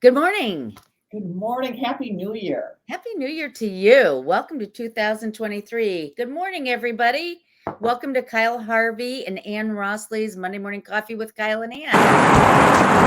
Good morning. Good morning. Happy New Year. Happy New Year to you. Welcome to 2023. Good morning, everybody. Welcome to Kyle Harvey and Ann Rossley's Monday Morning Coffee with Kyle and Ann.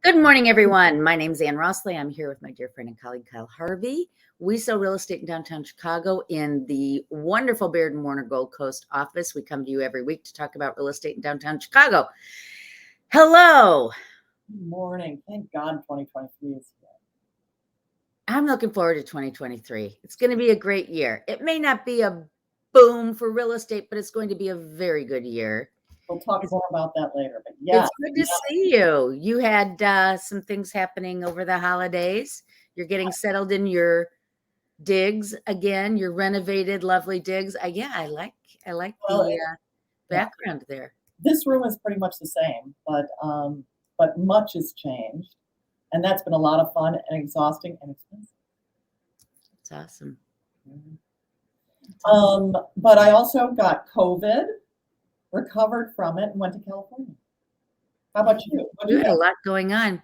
Good morning, everyone. My name is Ann Rossley. I'm here with my dear friend and colleague, Kyle Harvey. We sell real estate in downtown Chicago in the wonderful Baird Warner Gold Coast office. We come to you every week to talk about real estate in downtown Chicago. Hello. Good morning. Thank God 2023 is here. I'm looking forward to 2023. It's going to be a great year. It may not be a boom for real estate, but it's going to be a very good year. We'll talk more about that later. But yeah, it's good to see you. You had some things happening over the holidays. You're getting settled in your digs again. Your renovated, lovely digs. I like the background there. This room is pretty much the same, but much has changed, and that's been a lot of fun and exhausting and expensive. It's awesome. But I also got COVID, recovered from it, and went to California. How about you? You had a lot going on.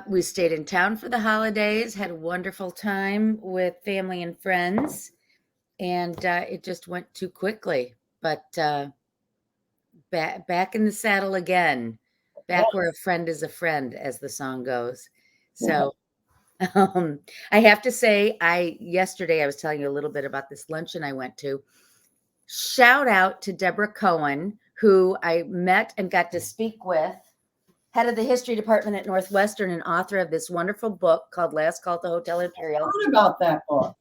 We stayed in town for the holidays, had a wonderful time with family and friends, and it just went too quickly. But back in the saddle again, back where a friend is a friend, as the song goes. So I have to say, yesterday I was telling you a little bit about this luncheon I went to. Shout out to Deborah Cohen, who I met and got to speak with, head of the history department at Northwestern and author of this wonderful book called Last Call at the Hotel Imperial. I heard about that book.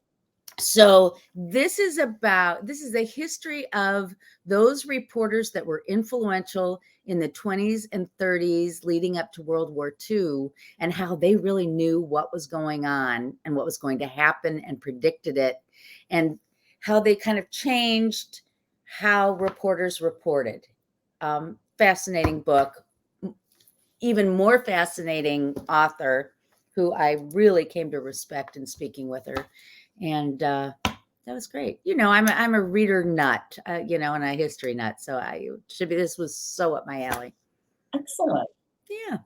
So this is the history of those reporters that were influential in the 20s and 30s leading up to World War II, and how they really knew what was going on and what was going to happen and predicted it, and how they kind of changed how reporters reported. Fascinating book. Even more fascinating author, who I really came to respect in speaking with her. And that was great. I'm a reader nut, and a history nut. So this was so up my alley. Excellent. Yeah.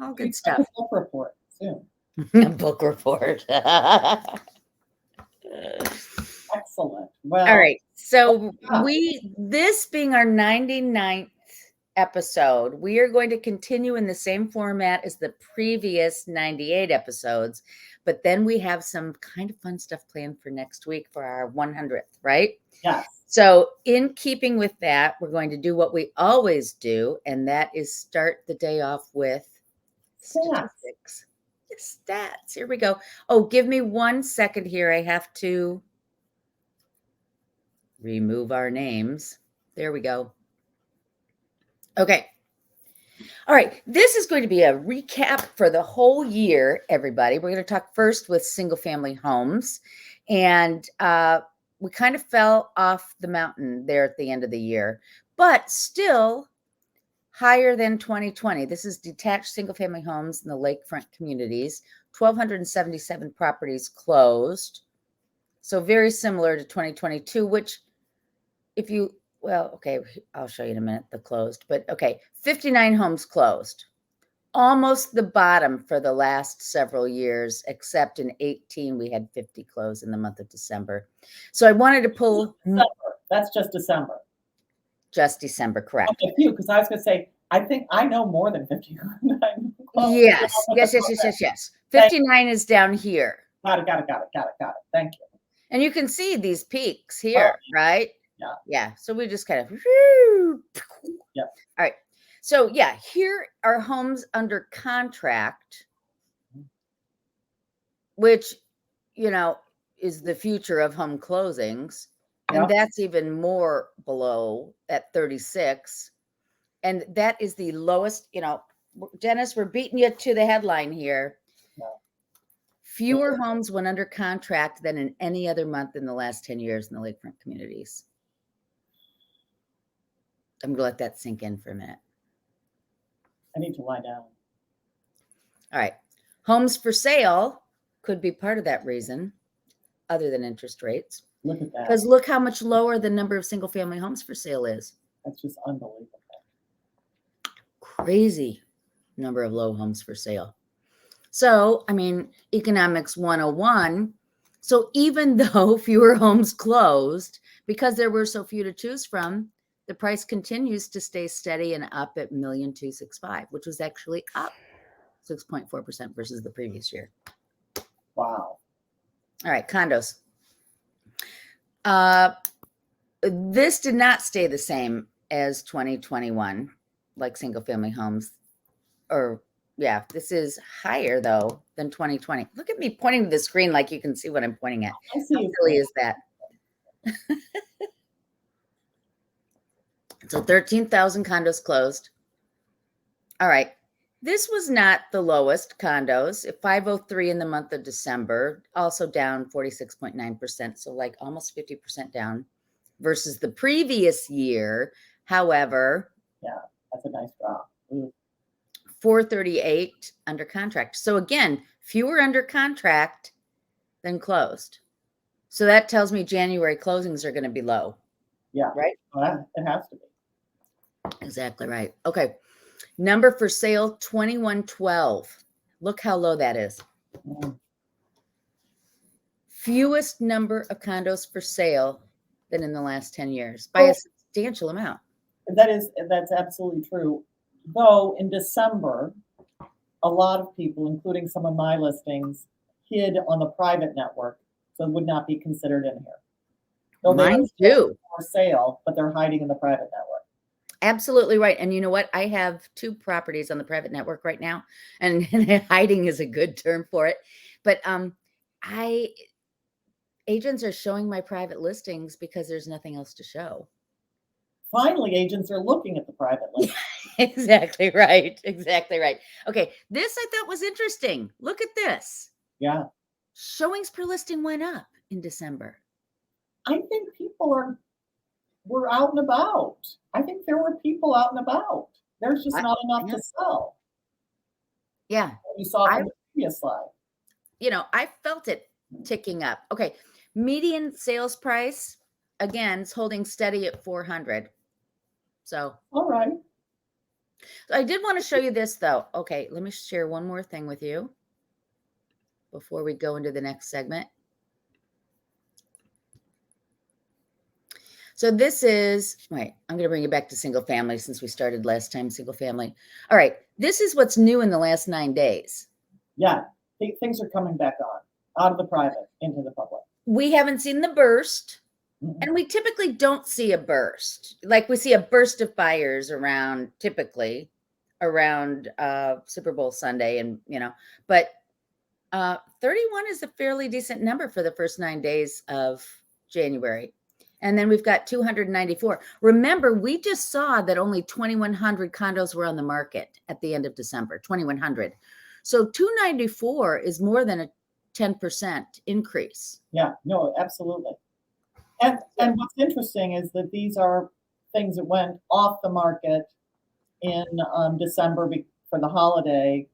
All good stuff. Book report soon. Book report. Excellent. Well, all right. So this being our 99th episode, we are going to continue in the same format as the previous 98 episodes, but then we have some kind of fun stuff planned for next week for our 100th, right? Yes. So in keeping with that, we're going to do what we always do, and that is start the day off with statistics. Stats. Here we go. Oh, give me 1 second here. I have to remove our names. There we go. Okay. All right. This is going to be a recap for the whole year, everybody. We're going to talk first with single family homes. And we kind of fell off the mountain there at the end of the year, but still higher than 2020. This is detached single family homes in the lakefront communities. 1,277 properties closed. So very similar to 2022, which I'll show you in a minute the closed, but 59 homes closed. Almost the bottom for the last several years, except in 2018, we had 50 closed in the month of December. So I wanted to pull. That's just December. Just December, correct. Okay, because I was going to say, I think I know more than 59. Yes. 59 is down here. Got it. Thank you. And you can see these peaks here, right? Yeah. So we just kind of. Yeah. All right. So here are homes under contract, which, is the future of home closings. And that's even more below at 36. And that is the lowest, Dennis, we're beating you to the headline here. Fewer homes went under contract than in any other month in the last 10 years in the lakefront communities. I'm gonna let that sink in for a minute. I need to lie down. All right. Homes for sale could be part of that reason, other than interest rates. Look at that. Because look how much lower the number of single family homes for sale is. That's just unbelievable. Crazy number of low homes for sale. So, I mean, economics 101. So even though fewer homes closed, because there were so few to choose from, the price continues to stay steady and up at 1,265,000, which was actually up 6.4% versus the previous year. Wow. All right, condos. This did not stay the same as 2021, like single family homes. Or yeah, this is higher though than 2020. Look at me pointing to the screen like you can see what I'm pointing at. I see. How silly is that? So 13,000 condos closed. All right. This was not the lowest condos. At 503 in the month of December, also down 46.9%. So like almost 50% down versus the previous year. However, Yeah, that's a nice drop. 438 under contract. So again, fewer under contract than closed. So that tells me January closings are going to be low. Yeah. Right? Well, it has to be. Exactly right. Okay. Number for sale, 2112. Look how low that is. Fewest number of condos for sale than in the last 10 years by a substantial amount. That's absolutely true. Though in December, a lot of people, including some of my listings, hid on the private network, so it would not be considered in here. Though Mine too. For sale, but they're hiding in the private network. Absolutely right. And you know what? I have 2 properties on the private network right now, and hiding is a good term for it. But agents are showing my private listings because there's nothing else to show. Finally, agents are looking at the private listings. Exactly right. Exactly right. Okay, this I thought was interesting. Look at this. Yeah. Showings per listing went up in December. I think people were out and about. I think there were people out and about. There's just not enough to sell. Yeah. You saw from the previous slide. You know, I felt it ticking up. Okay. Median sales price, again, is holding steady at 400. So, all right. So I did want to show you this though. Okay. Let me share one more thing with you before we go into the next segment. So this is, wait, I'm going to bring you back to single family since we started last time, single family. All right. This is what's new in the last 9 days. Yeah. Things are coming back on, out of the private into the public. We haven't seen the burst. Mm-hmm. And we typically don't see a burst. Like we see a burst of buyers typically around Super Bowl Sunday. And, you know, but 31 is a fairly decent number for the first 9 days of January. And then we've got 294. Remember, we just saw that only 2,100 condos were on the market at the end of December, 2,100. So 294 is more than a 10% increase. Yeah, no, absolutely. And what's interesting is that these are things that went off the market in December for the holiday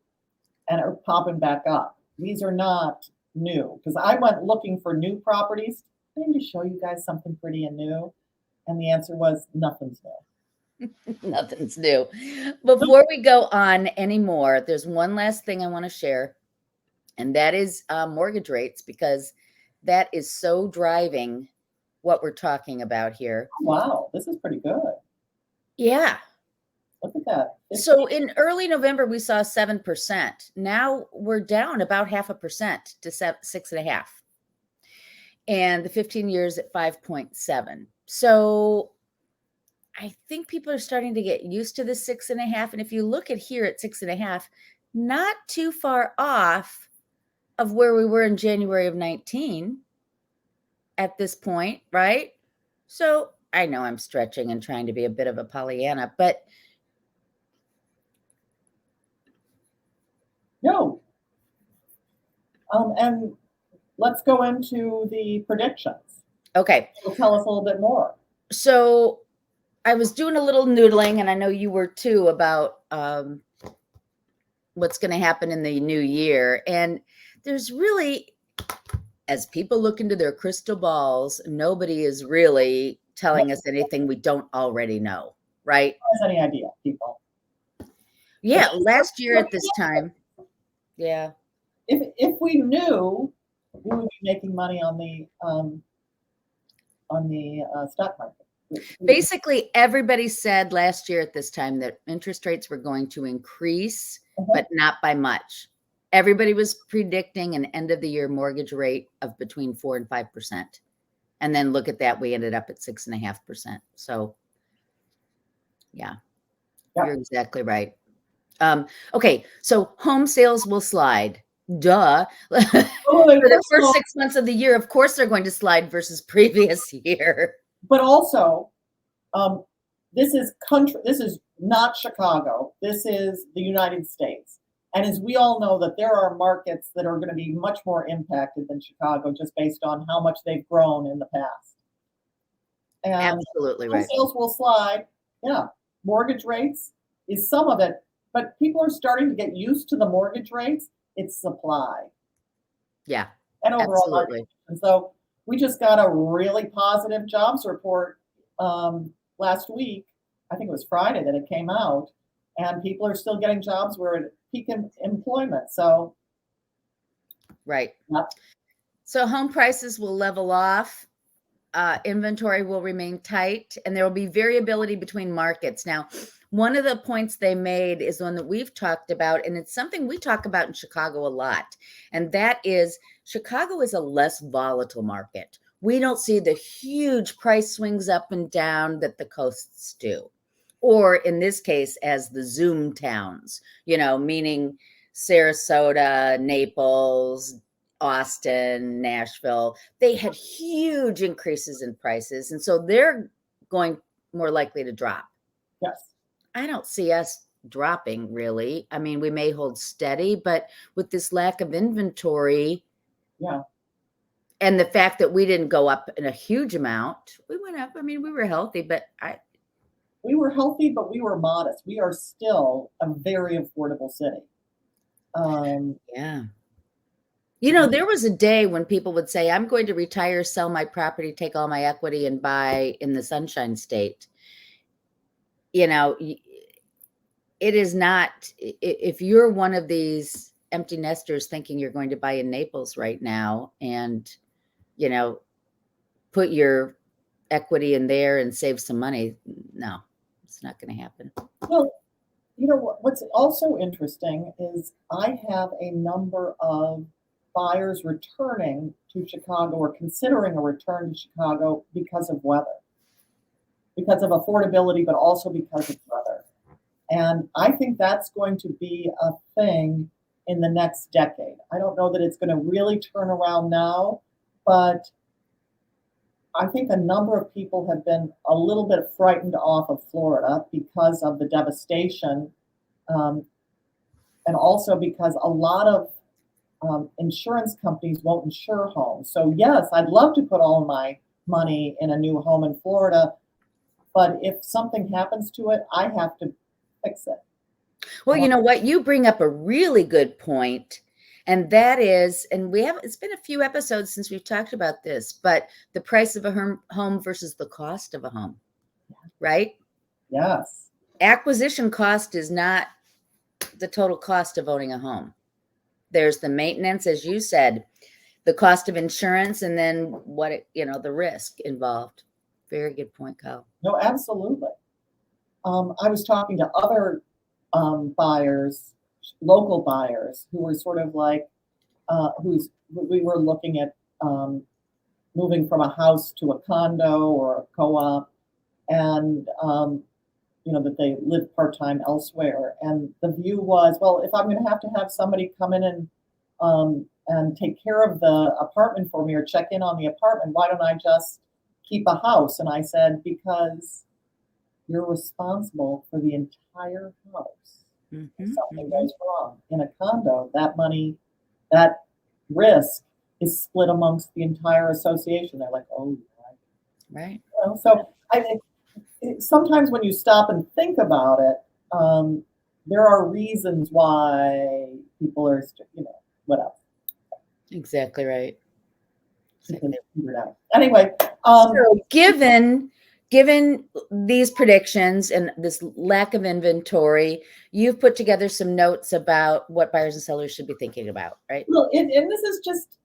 and are popping back up. These are not new, because I went looking for new properties. I need to show you guys something pretty and new. And the answer was nothing's new. Nothing's new. Before we go on anymore, there's one last thing I want to share, and that is mortgage rates, because that is so driving what we're talking about here. Wow, this is pretty good. Yeah. Look at that. So in early November, we saw 7%. Now we're down about 0.5% to 6.5%. And the 15 years at 5.7. So I think people are starting to get used to the 6.5. And if you look at here at 6.5, not too far off of where we were in January of 19 at this point, right? So I know I'm stretching and trying to be a bit of a Pollyanna, but no. And let's go into the predictions. Okay. So tell us a little bit more. So I was doing a little noodling, and I know you were too, about what's going to happen in the new year. And there's really, as people look into their crystal balls, nobody is really telling us anything we don't already know, right? Has any idea, people? Yeah, last year at this time. Yeah. If we knew, we would be making money on the stock market. Basically, everybody said last year at this time that interest rates were going to increase, but not by much. Everybody was predicting an end of the year mortgage rate of between 4 and 5%. And then look at that, we ended up at 6.5%. So yeah, you're exactly right. Okay, so home sales will slide. Duh. For the first 6 months of the year, of course they're going to slide versus previous year. But also, this is country. This is not Chicago. This is the United States. And as we all know, that there are markets that are going to be much more impacted than Chicago, just based on how much they've grown in the past. And absolutely right. Sales will slide. Yeah, mortgage rates is some of it, but people are starting to get used to the mortgage rates. It's supply. Yeah, and overall market. And so we just got a really positive jobs report last week. I think it was Friday that it came out, and people are still getting jobs. We're at peak employment. So, right. Yep. So home prices will level off. Inventory will remain tight, and there will be variability between markets. Now, one of the points they made is one that we've talked about, and it's something we talk about in Chicago a lot, and that is Chicago is a less volatile market. We don't see the huge price swings up and down that the coasts do, or in this case, as the Zoom towns, meaning Sarasota, Naples, Austin, Nashville. They had huge increases in prices, and so they're going more likely to drop. Yes. I don't see us dropping, really. I mean, we may hold steady, but with this lack of inventory, yeah, and the fact that we didn't go up in a huge amount, we went up. I mean, we were healthy, but we were healthy, but we were modest. We are still a very affordable city. Yeah. There was a day when people would say, I'm going to retire, sell my property, take all my equity, and buy in the Sunshine State. It is not, if you're one of these empty nesters thinking you're going to buy in Naples right now and, put your equity in there and save some money, no, it's not going to happen. Well, what's also interesting is I have a number of buyers returning to Chicago or considering a return to Chicago because of weather, because of affordability, but also because of weather. And I think that's going to be a thing in the next decade. I don't know that it's going to really turn around now, but I think a number of people have been a little bit frightened off of Florida because of the devastation, and also because a lot of insurance companies won't insure homes. So yes, I'd love to put all my money in a new home in Florida, but if something happens to it, I have to fix it. Well, you know what? You bring up a really good point. And that is, and it's been a few episodes since we've talked about this, but the price of a home versus the cost of a home, right? Yes. Acquisition cost is not the total cost of owning a home. There's the maintenance, as you said, the cost of insurance, and then the risk involved. Very good point, Kyle. No, absolutely. I was talking to other buyers, local buyers, who were sort of like, we were looking at moving from a house to a condo or a co-op, and that they live part-time elsewhere. And the view was, well, if I'm going to have somebody come in and take care of the apartment for me or check in on the apartment, why don't I just keep a house? And I said, because you're responsible for the entire house. Mm-hmm, if something goes wrong in a condo, that money, that risk is split amongst the entire association. They're like, oh, right. So I think sometimes when you stop and think about it, there are reasons why people are, whatever. Exactly right. Anyway, so given these predictions and this lack of inventory, you've put together some notes about what buyers and sellers should be thinking about, right? Well, and this is just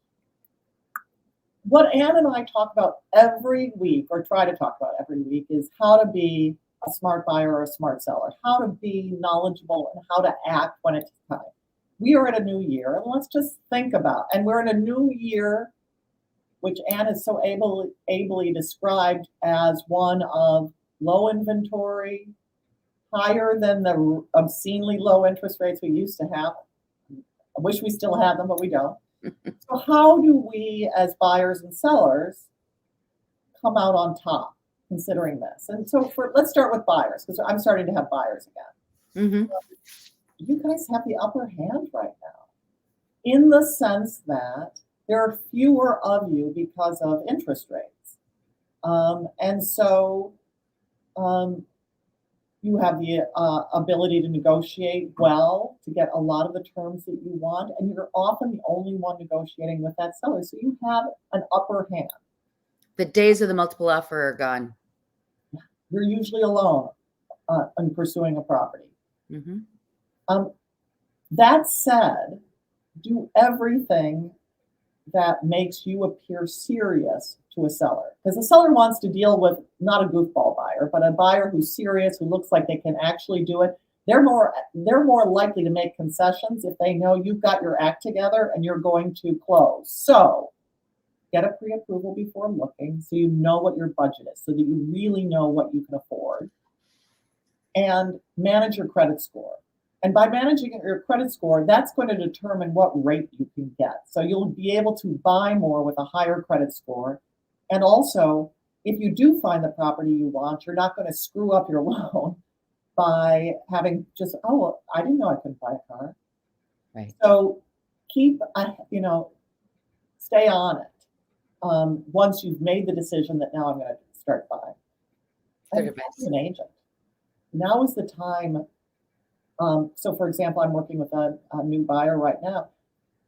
what Ann and I talk about every week, or try to talk about every week, is how to be a smart buyer or a smart seller, how to be knowledgeable and how to act when it's time. We are in a new year, and let's just think about, and we're in a new year, which Ann has so ably described as one of low inventory, higher than the obscenely low interest rates we used to have. I wish we still had them, but we don't. So how do we, as buyers and sellers, come out on top considering this? And so let's start with buyers, because I'm starting to have buyers again. Mm-hmm. You guys have the upper hand right now, in the sense that there are fewer of you because of interest rates. And so you have the ability to negotiate well, to get a lot of the terms that you want, and you're often the only one negotiating with that seller. So you have an upper hand. The days of the multiple offer are gone. You're usually alone in pursuing a property. Mm-hmm. That said, do everything that makes you appear serious to a seller, because a seller wants to deal with not a goofball buyer, but a buyer who's serious, who looks like they can actually do it. They're more likely to make concessions if they know you've got your act together and you're going to close. So get a pre-approval before looking, so you know what your budget is, so that you really know what you can afford, and manage your credit score. And by managing your credit score, that's going to determine what rate you can get. So you'll be able to buy more with a higher credit score. And also, if you do find the property you want, you're not going to screw up your loan by having just, oh, well, I didn't know I couldn't buy a car. Right. So keep, stay on it. Once you've made the decision that now I'm going to start buying. And as an agent, now is the time. So for example, I'm working with a new buyer right now.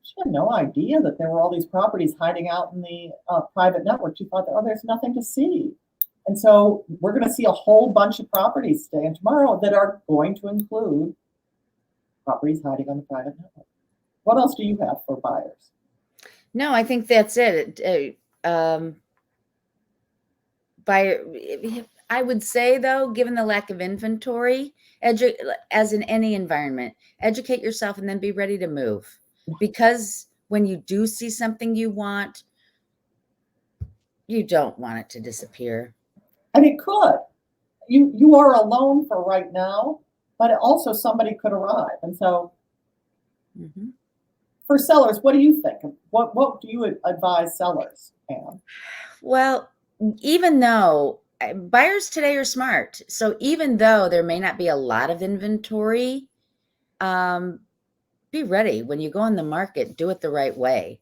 She had no idea that there were all these properties hiding out in the private network. She thought that, oh, there's nothing to see. And so we're going to see a whole bunch of properties today and tomorrow that are going to include properties hiding on the private network. What else do you have for buyers? No, I think that's it. I would say, though, given the lack of inventory, as in any environment, educate yourself and then be ready to move. Because when you do see something you want, you don't want it to disappear. And it could. You are alone for right now, but also somebody could arrive. And so for sellers, what do you think? What do you advise sellers, Anne? Well, even though buyers today are smart, so even though there may not be a lot of inventory, be ready when you go on the market. Do it the right way.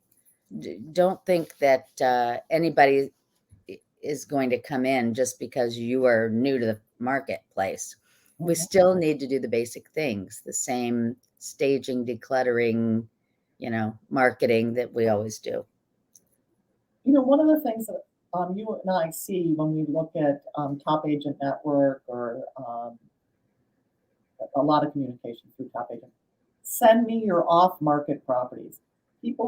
Don't think that anybody is going to come in just because you are new to the marketplace. We still need to do the basic things, the same staging, decluttering, marketing that we always do. One of the things that you and I see when we look at Top Agent Network or a lot of communication through Top Agent, send me your off-market properties. People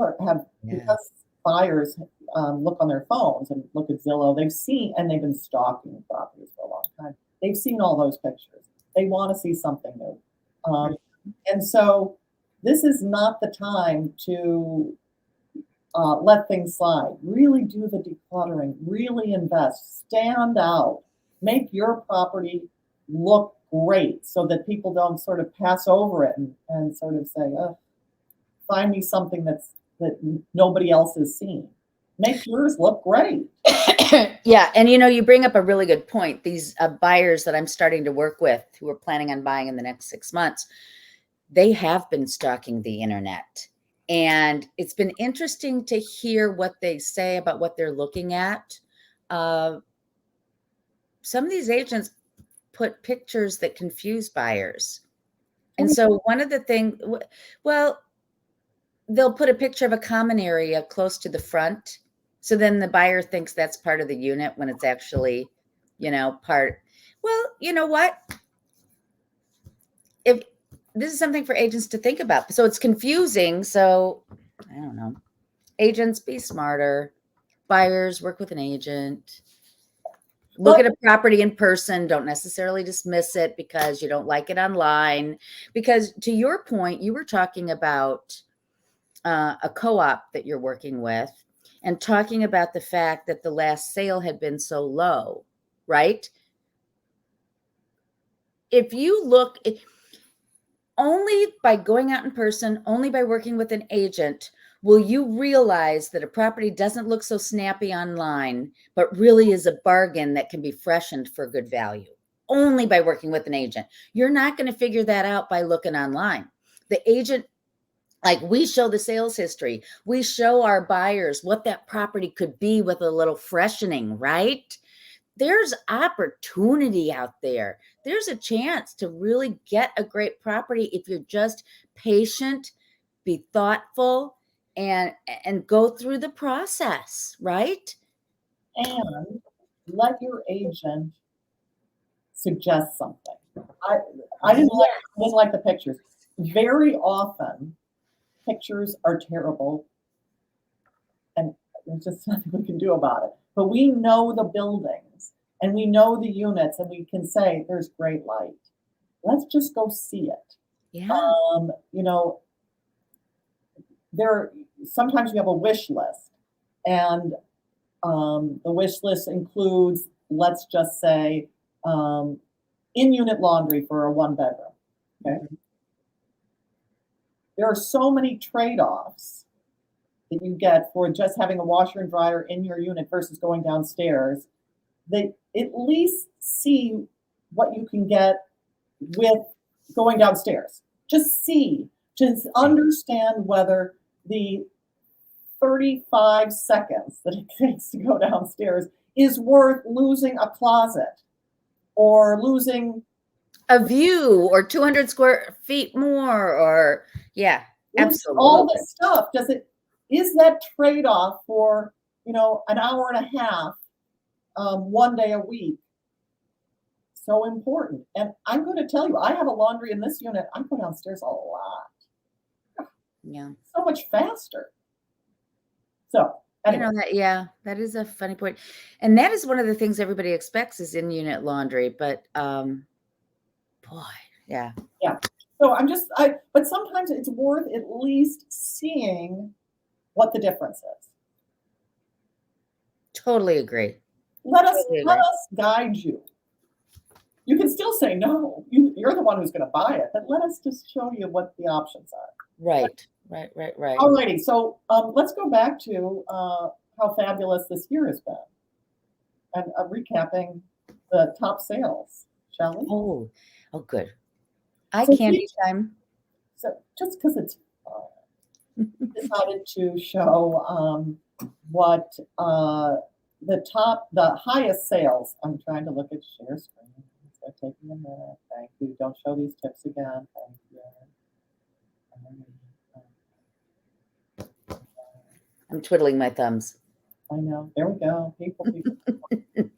because buyers look on their phones and look at Zillow, they've been stalking properties for a long time. They've seen all those pictures. They want to see something new. And so this is not the time to let things slide. Really do the decluttering, really invest, stand out, make your property look great so that people don't sort of pass over it and sort of say, oh, find me something that nobody else has seen. Make yours look great. Yeah. And you bring up a really good point. These buyers that I'm starting to work with who are planning on buying in the next 6 months, they have been stalking the internet. And it's been interesting to hear what they say about what they're looking at. Some of these agents put pictures that confuse buyers. And so one of the things, well, they'll put a picture of a common area close to the front. So then the buyer thinks that's part of the unit when it's actually, part. Well, you know what? If this is something for agents to think about. So it's confusing. So I don't know. Agents, be smarter. Buyers, work with an agent. Look at a property in person. Don't necessarily dismiss it because you don't like it online. Because to your point, you were talking about a co-op that you're working with and talking about the fact that the last sale had been so low, right? If you look, only by going out in person, only by working with an agent, will you realize that a property doesn't look so snappy online, but really is a bargain that can be freshened for good value. Only by working with an agent. You're not going to figure that out by looking online. The agent, like, we show the sales history. We show our buyers what that property could be with a little freshening, right? There's opportunity out there. There's a chance to really get a great property if you're just patient, be thoughtful, and go through the process, right? And let your agent suggest something. I didn't like the pictures. Very often, pictures are terrible, and there's just nothing we can do about it. But we know the buildings, and we know the units, and we can say there's great light. Let's just go see it. Yeah. Sometimes you have a wish list, and the wish list includes, let's just say, in-unit laundry for a one-bedroom. Okay. Mm-hmm. There are so many trade-offs that you get for just having a washer and dryer in your unit versus going downstairs. They at least see what you can get with going downstairs. Just understand whether the 35 seconds that it takes to go downstairs is worth losing a closet or losing a view or 200 square feet more, or absolutely. All this stuff. Is that trade-off for, an hour and a half, one day a week, so important? And I'm going to tell you, I have a laundry in this unit. I go downstairs a lot. Yeah. So much faster. So anyway. That is a funny point. And that is one of the things everybody expects is in-unit laundry, but boy, yeah. Yeah. So but sometimes it's worth at least seeing what the difference is. Totally agree. Let us guide you. You can still say no. You're the one who's going to buy it, but let us just show you what the options are. Right. All righty. So let's go back to how fabulous this year has been, and recapping the top sales, shall we? Oh, good. Candy time. So just because it's decided to show what the highest sales. I'm trying to look at share screen. It's taking a minute. Thank you. Don't show these tips again. Thank you. I'm twiddling my thumbs. I know. There we go. People.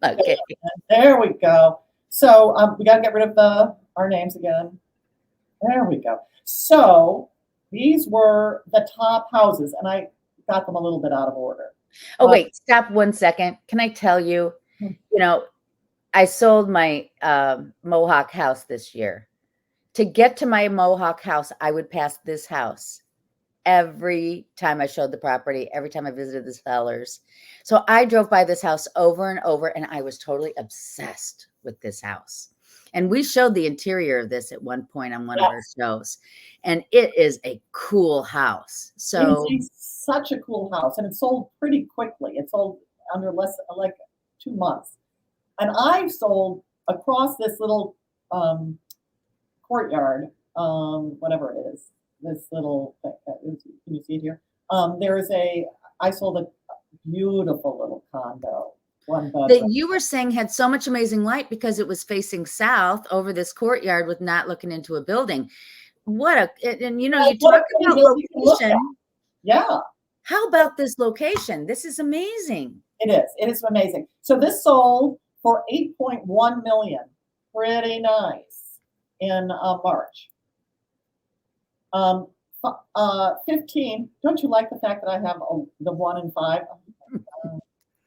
Okay. There we go. So we got to get rid of our names again. There we go. So these were the top houses, and I got them a little bit out of order. Oh, wait, stop 1 second. Can I tell you, I sold my Mohawk house this year. To get to my Mohawk house, I would pass this house every time I showed the property, every time I visited the sellers. So I drove by this house over and over, and I was totally obsessed with this house. And we showed the interior of this at one point on one of our shows. And it is a cool house. So it's such a cool house. And it sold pretty quickly. It sold under less like 2 months. And I sold across this little courtyard, whatever it is, this little thing. Can you see it here? I sold a beautiful little condo. one that bedroom. you were saying had so much amazing light because it was facing south over this courtyard with not looking into a building. And you Well, talk pretty about building to look at. location. Yeah, How about this location? This is amazing. it is. It is amazing. So this sold for 8.1 million. Pretty nice in March. 15. Don't you like the fact that I have the 1 and 5?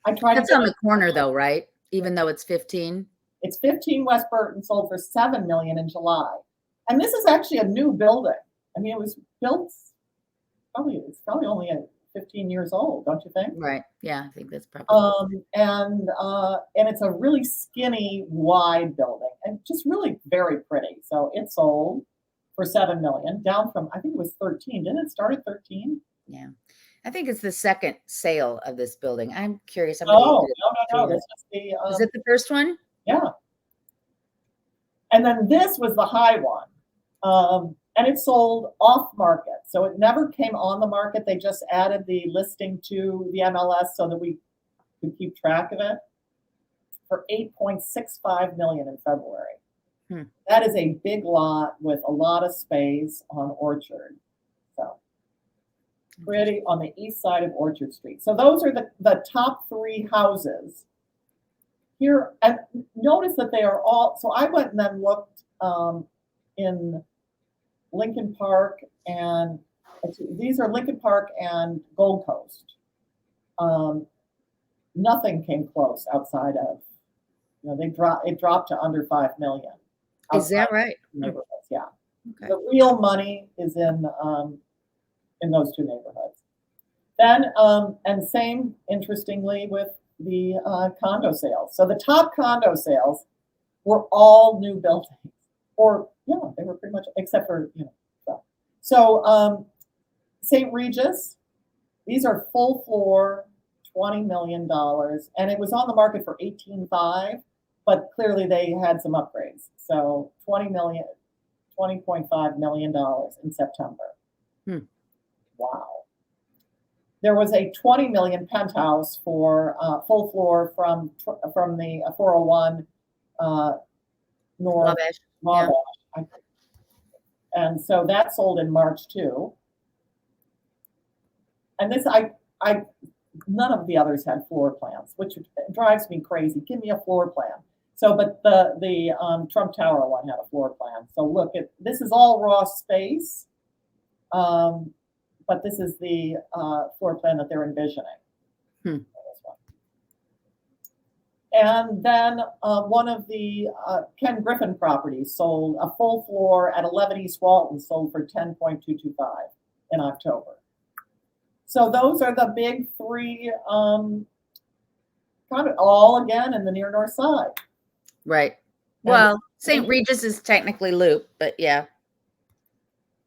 I tried. That's on the corner though, right? Even though it's 15. It's 15 West Burton, sold for 7 million in July. And this is actually a new building. I mean, it was built it's probably only 15 years old, don't you think? Right. Yeah, I think that's probably. And it's a really skinny, wide building, and just really very pretty. So it sold for 7 million, down from, I think it was 13. Didn't it start at 13? Yeah. I think it's the second sale of this building. I'm curious. No. This must be, is it the first one? Yeah. And then this was the high one. And it sold off market. So it never came on the market. They just added the listing to the MLS so that we could keep track of it, for 8.65 million in February. That is a big lot with a lot of space on Orchard. So pretty, on the east side of Orchard Street. So those are the top 3 houses here. And notice that they are all, so I went and then looked in Lincoln Park, and these are Lincoln Park and Gold Coast. Nothing came close outside of, it dropped to under 5 million. Is that right? Neighborhoods, yeah. Okay. The real money is in those 2 neighborhoods. Then, and same, interestingly, with the condo sales. So the top condo sales were all new buildings, or yeah, they were pretty much, except for, so St. Regis, these are full floor, $20 million, and it was on the market for 18.5, but clearly they had some upgrades. So $20.5 million in September. Wow. There was a 20 million penthouse for full floor from the 401 North Wabash. Yeah. And so that sold in March too. And this, none of the others had floor plans, which drives me crazy. Give me a floor plan. So, but the Trump Tower one had a floor plan. So look, this is all raw space, but this is the floor plan that they're envisioning. And then one of the Ken Griffin properties sold a full floor at 11 East Walton, sold for 10.225 in October. So those are the big 3, kind of all again in the near north side. Right. Well, St. Regis is technically Loop, but yeah.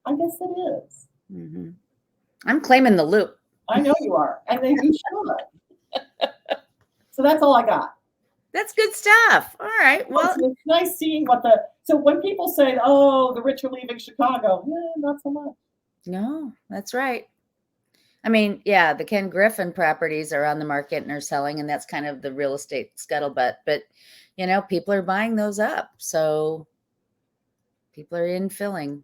I guess it is. Mm-hmm. I'm claiming the Loop. I know you are, and then you should. So that's all I got. That's good stuff. All right. Well, it's nice seeing so when people say, oh, the rich are leaving Chicago, not so much. No, that's right. I mean, yeah, the Ken Griffin properties are on the market and are selling, and that's kind of the real estate scuttlebutt. But, people are buying those up. So people are infilling.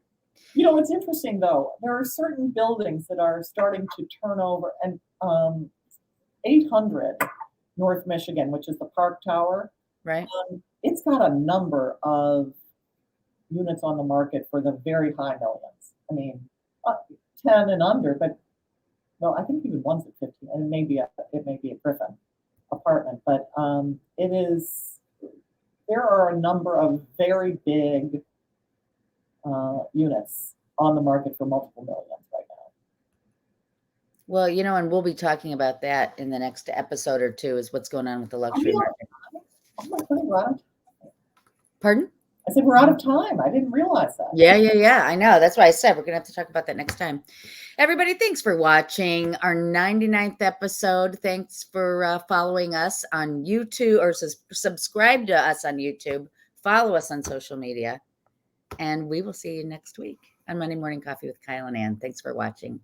It's interesting, though. There are certain buildings that are starting to turn over. And 800 North Michigan, which is the Park Tower, right? It's got a number of units on the market for the very high millions. I mean, 10 and under, but I think even one's at 15, and it may be a Griffin apartment, but there are a number of very big units on the market for multiple millions right now. Well, and we'll be talking about that in the next episode or two, is what's going on with the luxury market. Oh my God. Pardon? I said, we're out of time. I didn't realize that. Yeah. I know. That's why I said we're going to have to talk about that next time. Everybody, thanks for watching our 99th episode. Thanks for following us on YouTube, or subscribe to us on YouTube. Follow us on social media. And we will see you next week on Monday Morning Coffee with Kyle and Ann. Thanks for watching.